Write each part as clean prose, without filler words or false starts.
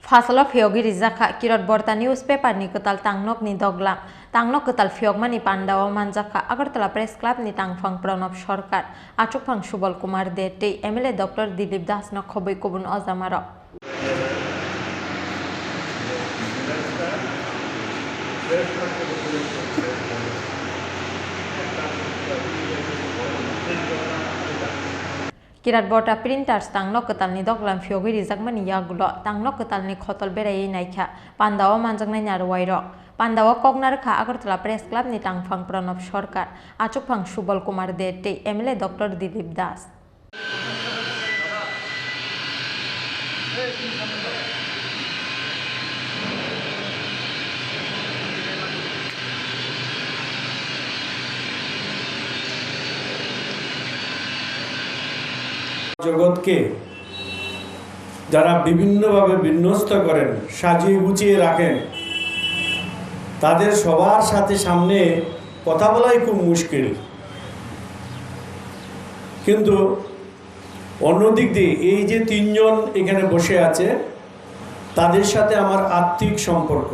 Fasalo Fiogi Rizaka Kirot Borta newspaper ni ketal tangnok ni doglang tangnok ketal fiogmani Pandawa Manjaka Agartala Press Club ni tangfang Pranab Sorkar Achukphang Subal Kumar Dete MLA Dr. Dilip Das no khoboi kobun Ozamaro Kirat Borta printers tangnok ketal ni doglam fiogi rijakmani yagulo tangnok ketal ni khotol berai naikha Pandawa manjaknai narwairok Pandawa Kognarkha Agartala Press Club ni tangfang Pranab Sorkar Achukphang Subal Kumar Dete MLA Dr. Dilip Das জগৎকে যারা বিভিন্নভাবে বিন্যস্ত করেন সাজিয়ে গুছিয়ে রাখেন তাদের সবার সাথে সামনে কথা বলাই খুব মুশকিল কিন্তু অন্যদিক দিয়ে এই যে তিনজন এখানে বসে আছে তাদের সাথে আমার আত্মিক সম্পর্ক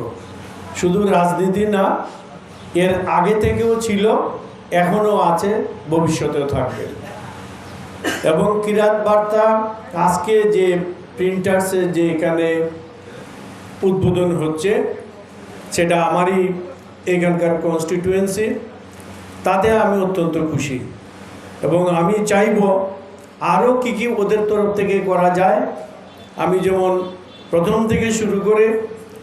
শুধু রাজনীতি না এর আগে থেকেও ছিল এখনো আছে ভবিষ্যতেও থাকবে এবং কিরাত বার্তা আজকে যে প্রিন্টার্সে যে এখানে উদ্বোধন হচ্ছে সেটা আমারই এখানকার কনস্টিটিউয়েন্সি তাতে আমি অত্যন্ত খুশি এবং আমি চাইব আরও কী ওদের তরফ থেকে করা যায় আমি যেমন প্রথম থেকে শুরু করে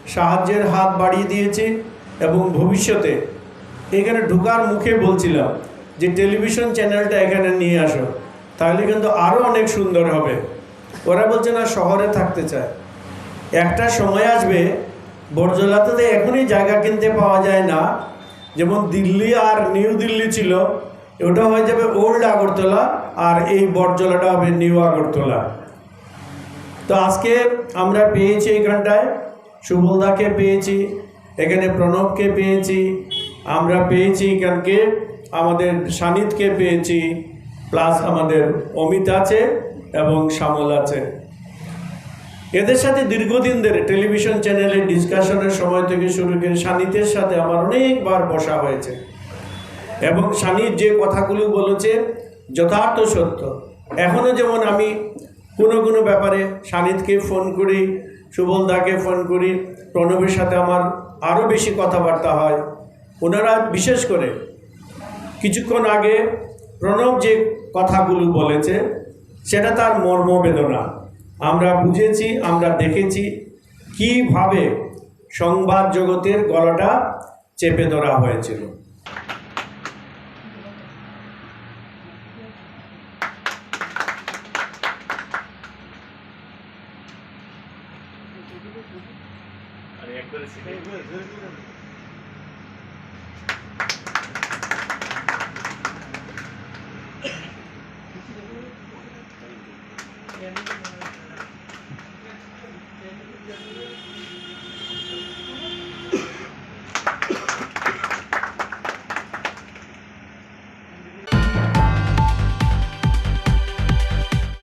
সাহায্যের হাত বাড়িয়ে দিয়েছি এবং ভবিষ্যতে এখানে ঢোকার মুখে বলছিলাম যে টেলিভিশন চ্যানেলটা এখানে নিয়ে আসো তাহলে কিন্তু আরও অনেক সুন্দর হবে ওরা বলছে না শহরে থাকতে চায় একটা সময় আসবে বড়জলাতে এখনই জায়গা কিনতে পাওয়া যায় না যেমন দিল্লি আর নিউ দিল্লি ছিল ওটা হয়ে যাবে ওল্ড আগরতলা আর এই বড়জলাটা হবে নিউ আগরতলা তো আজকে আমরা পেয়েছি এইখানটায় সুবলদাকে পেয়েছি এখানে প্রণবকে পেয়েছি আমরা পেয়েছি এখানকে আমাদের সানিদকে পেয়েছি প্লাস আমাদের অমিত আছে এবং শ্যামল আছে এদের সাথে দীর্ঘদিন ধরে টেলিভিশন চ্যানেলে ডিসকাশনের সময় থেকে শুরু করে সানিদের সাথে আমার অনেকবার বসা হয়েছে এবং সানিদ যে কথাগুলো বলেছে যথার্থ সত্য এখনও যেমন আমি কোনো ব্যাপারে সানিদকে ফোন করি সুবলদাকে ফোন করি প্রণবের সাথে আমার আরও বেশি কথাবার্তা হয় ওনারা বিশেষ করে কিছুক্ষণ আগে প্রণব যে কথাগুলো বলেছে সেটা তার মর্মবেদনা আমরা বুঝেছি আমরা দেখেছি কিভাবে সংবাদ জগতের গলাটা চেপে ধরা হয়েছিল একবারে